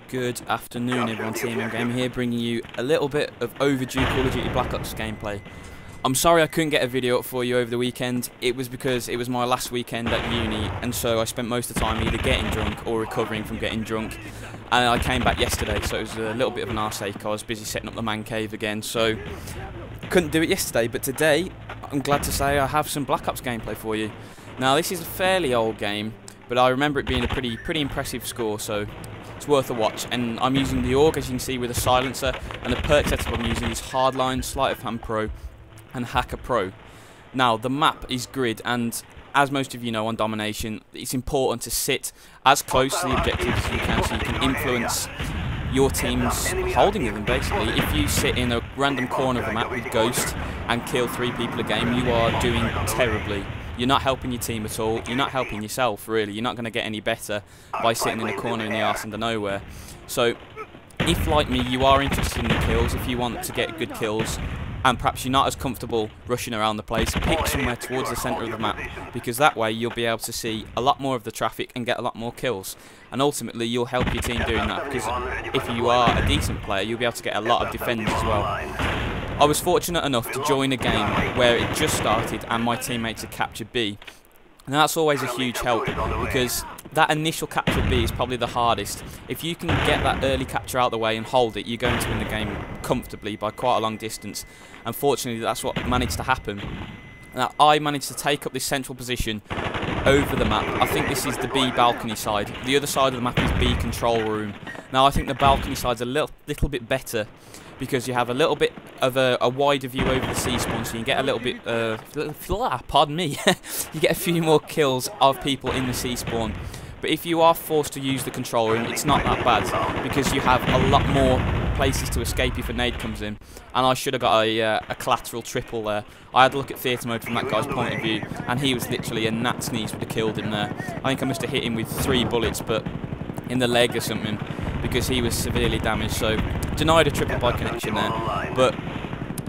Good afternoon everyone, Team Game here, bringing you a little bit of overdue Call of Duty Black Ops gameplay. I'm sorry I couldn't get a video up for you over the weekend. It was because it was my last weekend at uni, and so I spent most of the time either getting drunk or recovering from getting drunk. And I came back yesterday, so it was a little bit of an arse ache. I was busy setting up the man cave again, so couldn't do it yesterday. But today, I'm glad to say I have some Black Ops gameplay for you. Now this is a fairly old game, but I remember it being a pretty impressive score, so it's worth a watch. And I'm using the AUG, as you can see, with a silencer, and the perk setup I'm using is Hardline, Sleight of Hand Pro and Hacker Pro. Now the map is grid, and as most of you know on Domination, it's important to sit as close to the objectives as you can so you can influence your team's holding of them. Basically, if you sit in a random corner of the map with Ghost and kill 3 people a game, you are doing terribly. You're not helping your team at all. You're not helping yourself, really. You're not going to get any better by sitting in a corner in the arse under nowhere. So, if, like me, you are interested in the kills, if you want to get good kills, and perhaps you're not as comfortable rushing around the place, pick somewhere towards the centre of the map, because that way you'll be able to see a lot more of the traffic and get a lot more kills. And ultimately, you'll help your team doing that, because if you are a decent player, you'll be able to get a lot of defenders as well. I was fortunate enough to join a game where it just started and my teammates had captured B. And that's always a huge help, because that initial capture B is probably the hardest. If you can get that early capture out of the way and hold it, you're going to win the game comfortably by quite a long distance. Unfortunately, that's what managed to happen. Now, I managed to take up this central position over the map. I think this is the B balcony side. The other side of the map is B control room. Now, I think the balcony side's a little bit better, because you have a little bit of a wider view over the C spawn, so you get a little bit, pardon me, you get a few more kills of people in the C spawn. But if you are forced to use the control room, it's not that bad, because you have a lot more places to escape if a nade comes in. And I should have got a collateral triple there. I had a look at theatre mode from that guy's point of view, and he was literally a gnat's sneeze would have killed him there. I think I must have hit him with 3 bullets, but in the leg or something, because he was severely damaged. So denied a triple by connection there. But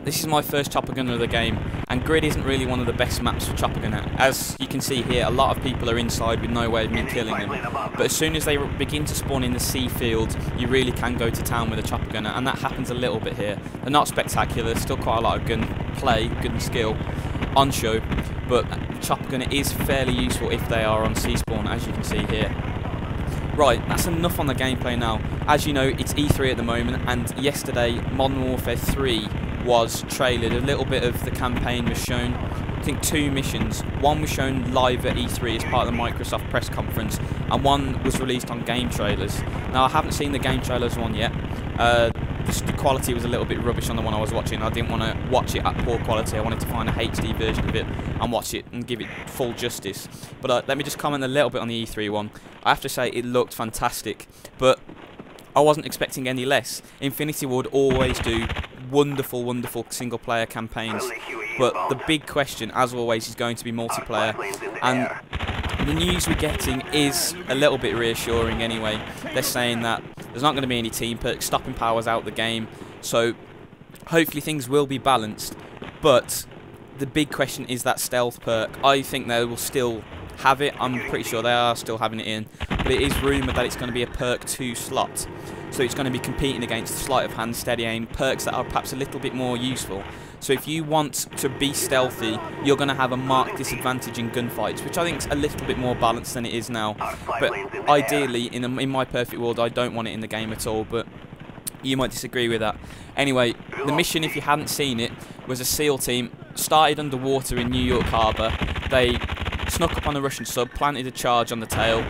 this is my first chopper gunner of the game, and grid isn't really one of the best maps for chopper gunner. As you can see here, a lot of people are inside with no way of me killing them. But as soon as they begin to spawn in the C field, you really can go to town with a chopper gunner, and that happens a little bit here. They're not spectacular, still quite a lot of gun play, gun skill on show, but the chopper gunner is fairly useful if they are on C spawn, as you can see here. Right, that's enough on the gameplay now. As you know, it's E3 at the moment, and yesterday Modern Warfare 3 was trailered. A little bit of the campaign was shown. I think 2 missions. One was shown live at E3 as part of the Microsoft press conference, and one was released on game trailers. Now, I haven't seen the game trailers one yet. The quality was a little bit rubbish on the one I was watching. I didn't want to watch it at poor quality. I wanted to find a HD version of it and watch it and give it full justice. But let me just comment a little bit on the E3 one. I have to say it looked fantastic, but I wasn't expecting any less. Infinity Ward always do wonderful single player campaigns, but the big question, as always, is going to be multiplayer, and the news we're getting is a little bit reassuring anyway. They're saying that there's not going to be any team perks, stopping powers out the game, so hopefully things will be balanced. But the big question is that stealth perk. I think they will still have it. I'm pretty sure they are still having it in, but it is rumoured that it's going to be a perk 2 slot. So it's going to be competing against sleight of hand, steady aim, perks that are perhaps a little bit more useful. So if you want to be stealthy, you're going to have a marked disadvantage in gunfights, which I think is a little bit more balanced than it is now. But ideally, in my perfect world, I don't want it in the game at all, but you might disagree with that. Anyway, the mission, if you hadn't seen it, was a SEAL team started underwater in New York Harbour. They snuck up on a Russian sub, planted a charge on the tail,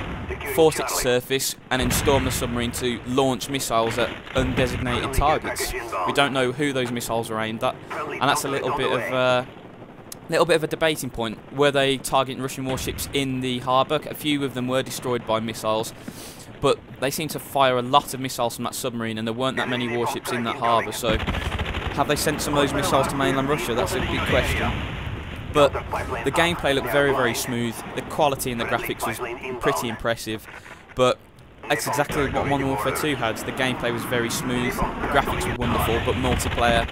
forced it to surface, and then stormed the submarine to launch missiles at undesignated targets. We don't know who those missiles were aimed at, and that's a little bit of a debating point. Were they targeting Russian warships in the harbour? A few of them were destroyed by missiles, but they seem to fire a lot of missiles from that submarine, and there weren't that many warships in that harbour. So, have they sent some of those missiles to mainland Russia? That's a big question. But the gameplay looked very smooth. The quality and the graphics was pretty impressive. But it's exactly what Modern Warfare 2 had. The gameplay was very smooth, the graphics were wonderful, but multiplayer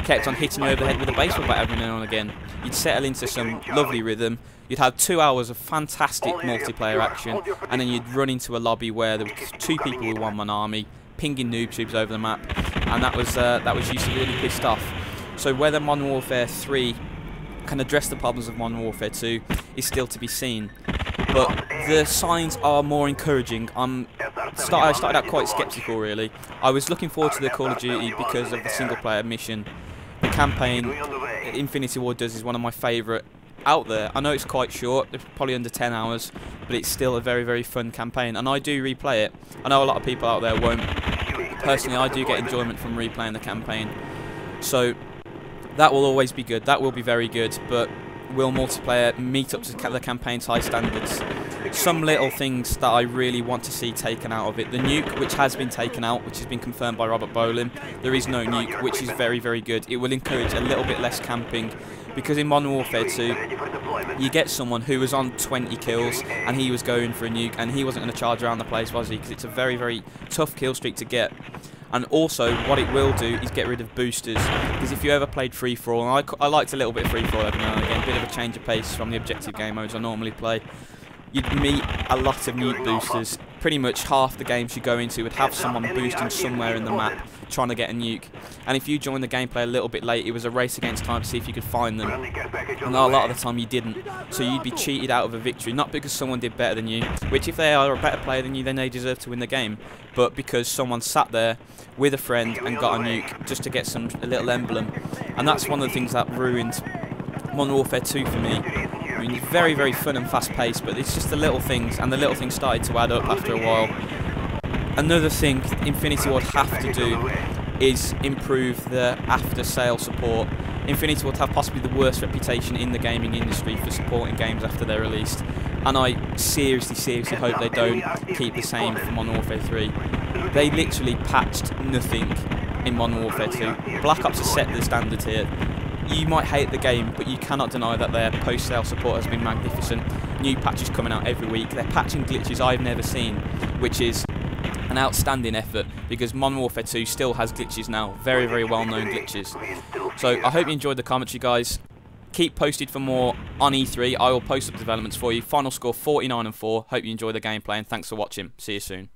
kept on hitting you over the head with a baseball bat every now and again. You'd settle into some lovely rhythm. You'd have 2 hours of fantastic multiplayer action, and then you'd run into a lobby where there were 2 people with 1-man army, pinging noob tubes over the map, and that was used to really pissed off. So whether Modern Warfare 3 can address the problems of Modern Warfare 2 is still to be seen. But the signs are more encouraging. I started out quite sceptical, really. I was looking forward to the Call of Duty because of the single-player mission. The campaign Infinity Ward does is one of my favourite out there. I know it's quite short, it's probably under 10 hours, but it's still a very, very fun campaign, and I do replay it. I know a lot of people out there won't. Personally, I do get enjoyment from replaying the campaign. So that will always be good. That will be very good, but will multiplayer meet up to the campaign's high standards? Some little things that I really want to see taken out of it. The nuke, which has been taken out, which has been confirmed by Robert Bolin. There is no nuke, which is very, very good. It will encourage a little bit less camping, because in Modern Warfare 2, you get someone who was on 20 kills and he was going for a nuke, and he wasn't going to charge around the place, was he? Because it's a very, very tough kill streak to get. And also, what it will do is get rid of boosters. Because if you ever played free-for-all, and I liked a little bit of free-for-all every now and again, a bit of a change of pace from the objective game modes I normally play, you'd meet a lot of nuke boosters. Pretty much half the games you go into would have someone boosting somewhere in the map trying to get a nuke. And if you joined the gameplay a little bit late, it was a race against time to see if you could find them. And a lot of the time you didn't. So you'd be cheated out of a victory, not because someone did better than you, which if they are a better player than you, then they deserve to win the game, but because someone sat there with a friend and got a nuke just to get a little emblem. And that's one of the things that ruined Modern Warfare 2 for me. I mean, it's very, very fun and fast-paced, but it's just the little things, and the little things started to add up after a while. Another thing Infinity Ward have to do is improve the after-sale support. Infinity Ward have possibly the worst reputation in the gaming industry for supporting games after they're released, and I seriously, seriously hope they don't keep the same for Modern Warfare 3. They literally patched nothing in Modern Warfare 2. Black Ops has set the standard here. You might hate the game, but you cannot deny that their post-sale support has been magnificent. New patches coming out every week. They're patching glitches I've never seen, which is an outstanding effort, because Modern Warfare 2 still has glitches now. Very, very well-known glitches. So I hope you enjoyed the commentary, guys. Keep posted for more on E3. I will post up developments for you. Final score 49-4. Hope you enjoy the gameplay, and thanks for watching. See you soon.